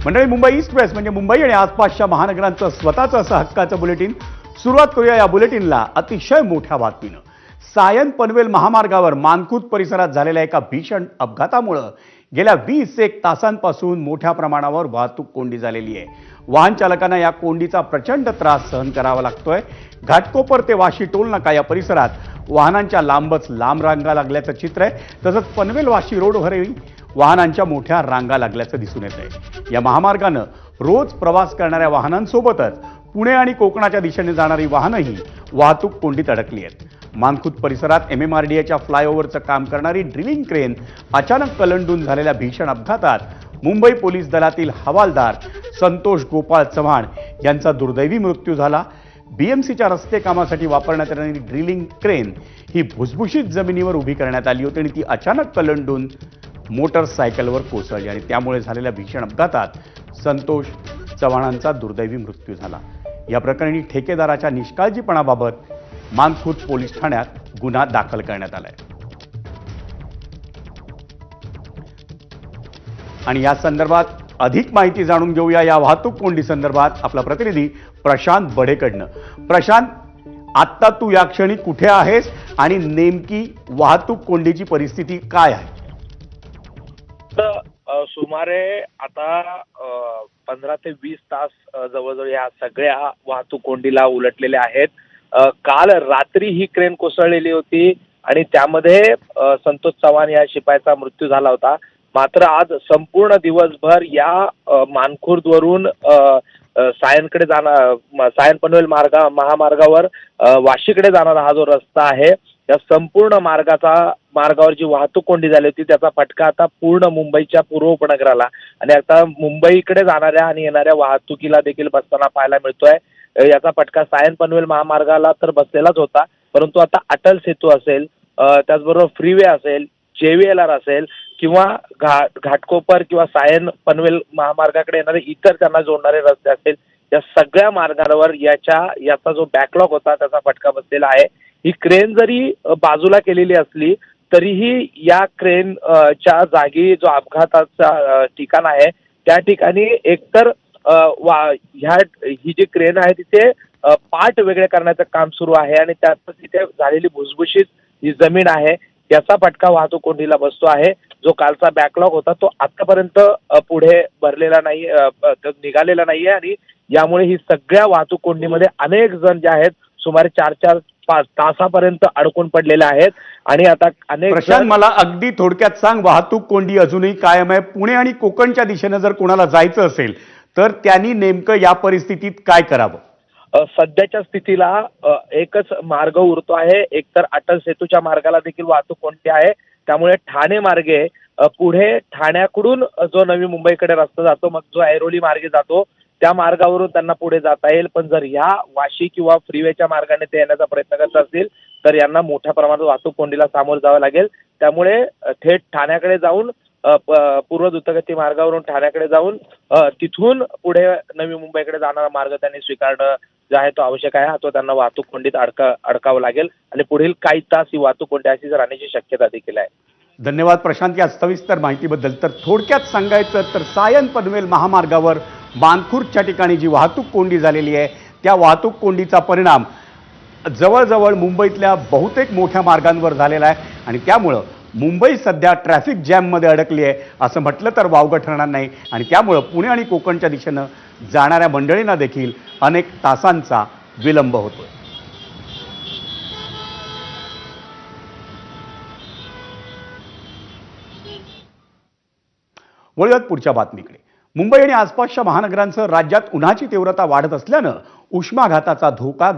मंडळी, Mumbai east west म्हणजे मुंबई आणि आसपासच्या महानगरांचं स्वतःचं असं हक्काचं बुलेटिन सुरुवात करूया. या बुलेटिनला अतिशय मोठ्या बातमीनं. सायन पनवेल महामार्गावर मानखुर्द परिसरात झालेल्या एका भीषण अपघातामुळे गेल्या 21 तासांपासून मोठ्या प्रमाणावर वाहतूक कोंडी झालेली आहे. वाहन चालकांना या कोंडीचा प्रचंड त्रास सहन करावा लागतोय. घाटकोपर ते वाशी टोल नाका या परिसरात वाहनांच्या लांब रांगा लागल्याचं चित्र आहे. तसंच पनवेल वाशी रोडवरही वाहनांच्या मोठ्या रांगा लागल्याचं दिसून येत आहे. या महामार्गानं रोज प्रवास करणाऱ्या वाहनांसोबतच पुणे आणि कोकणाच्या दिशेने जाणारी वाहनंही वाहतूक कोंडीत अडकली आहेत. मानखुर्द परिसरात MMRDAच्या फ्लायओव्हरचं काम करणारी ड्रिलिंग क्रेन अचानक कलंडून झालेल्या भीषण अपघातात मुंबई पोलीस दलातील हवालदार संतोष गोपाळ चव्हाण यांचा दुर्दैवी मृत्यू झाला. BMCच्या रस्ते कामासाठी वापरण्यात येणारी ड्रिलिंग क्रेन ही भुसभुशीत जमिनीवर उभी करण्यात आली होती आणि ती अचानक कलंडून मोटरसायकलवर कोसळली आणि त्यामुळे झालेल्या भीषण अपघातात संतोष चव्हाणांचा दुर्दैवी मृत्यू झाला. या प्रकरणी ठेकेदाराच्या निष्काळजीपणाबाबत मानखुर्द पोलीस ठाण्यात गुन्हा दाखल करण्यात आलाय. आणि या संदर्भात अधिक माहिती जाणून घेऊया या वाहतूक कोंडी संदर्भात आपला प्रतिनिधी प्रशांत बडेकडनं. प्रशांत, आत्ता तू या क्षणी कुठे आहेस आणि नेमकी वाहतूक कोंडीची परिस्थिती काय आहे? सुमारे आता 15 ते 20 तास जवळजवळ या सगळ्या वाहतूक कोंडीला उलटलेले आहेत. काल रात्री ही क्रेन कोसळलेली होती आणि त्यामध्ये संतोष चव्हाण या शिपायाचा मृत्यू झाला होता. मात्र आज संपूर्ण दिवसभर या मानखुर्दवरून सायनकडे सायन पनवेल महामार्गावर वाशीकडे जाणारा हा जो रस्ता आहे, या संपूर्ण मार्गावर जी वाहतूक कोंडी झाली होती त्याचा फटका आता पूर्ण मुंबईच्या पूर्व उपनगराला आणि आता मुंबईकडे जाणाऱ्या आणि येणाऱ्या वाहतुकीला देखील बसताना पाहायला मिळतोय. याचा फटका सायन पनवेल महामार्गाला तर बसलेलाच होता, परंतु आता अटल सेतू असेल, त्याचबरोबर फ्रीवे असेल, JVLR असेल किंवा घाटकोपर किंवा सायन पनवेल महामार्गाकडे येणारे इतर त्यांना जोडणारे रस्ते असेल, या सगळ्या मार्गावर याचा जो बॅकलॉग होता त्याचा फटका बसलेला आहे. ही क्रेन जरी बाजूला केलेली असली तरीही या क्रेन च्या जागी जो अपघाताचा ठिकाण आहे त्या ठिकाणी एकतर ही जी क्रेन आहे तिथे पार्ट वेगळे करण्याचं काम सुरू आहे आणि त्यातच तिथे झालेली भुसभुशीत जी जमीन आहे याचा फटका वाहतूक कोंडीला बसतो आहे. जो कालचा बॅकलॉग होता तो आतापर्यंत पुढे भरलेला नाही, निघालेला नाहीये आणि यामुळे ही सगळ्या वाहतूक कोंडीमध्ये अनेक जण जे आहेत सुमारे 4-5 तासापर्यंत अडकून पडलेले आहेत. आणि आता अनेक प्रशांत, मला अगदी थोडक्यात सांग, वाहतूक कोंडी अजूनही कायम आहे. पुणे आणि कोकणच्या दिशेने जर कोणाला जायचं असेल तर त्यांनी नेमकं या परिस्थितीत काय करावं? सध्याच्या स्थितीला एकच मार्ग उरतो आहे, एकतर अटल सेतूच्या मार्गाला देखील वाहतूक कोंडी आहे. त्यामुळे ठाणे मार्गे पुढे ठाण्याकडून जो नवी मुंबईकडे रस्ता जातो, मग जो ऐरोली मार्गे जातो त्या मार्गावरून त्यांना पुढे जाता येईल. पण जर ह्या वाशी किंवा फ्रीवेच्या मार्गाने ते येण्याचा प्रयत्न करत असतील तर यांना मोठ्या प्रमाणात वाहतूक कोंडीला सामोरं जावं लागेल. त्यामुळे थेट ठाण्याकडे जाऊन पूर्व द्रुतगती मार्गावरून ठाण्याकडे जाऊन तिथून पुढे नवी मुंबईकडे जाणारा मार्ग त्यांनी स्वीकारणं जो आहे तो आवश्यक आहे. तो त्यांना वाहतूक कोंडीत अडकावं लागेल आणि पुढील काही तास ही वाहतूक कोंडी अशी राहण्याची शक्यता देखील आहे. धन्यवाद प्रशांत या सविस्तर माहितीबद्दल. तर थोडक्यात सांगायचं तर सायन पनवेल महामार्गावर मानखुर्दच्या ठिकाणी जी वाहतूक कोंडी झालेली आहे त्या वाहतूक कोंडीचा परिणाम जवळजवळ मुंबईतल्या बहुतेक मोठ्या मार्गांवर झालेला आहे आणि त्यामुळं मुंबई सध्या ट्रॅफिक जॅममध्ये अडकली आहे असं म्हटलं तर वावगं ठरणार नाही. आणि त्यामुळं पुणे आणि कोकणच्या दिशेनं जाणाऱ्या मंडळींना देखील अनेक तासांचा विलंब होतोय. वळूयात पुढच्या बातमीकडे. मुंबई आणि आसपासच्या महानगरांसह राज्यात उन्हाची तीव्रता वाढत असल्यानं उष्माघाताचा धोका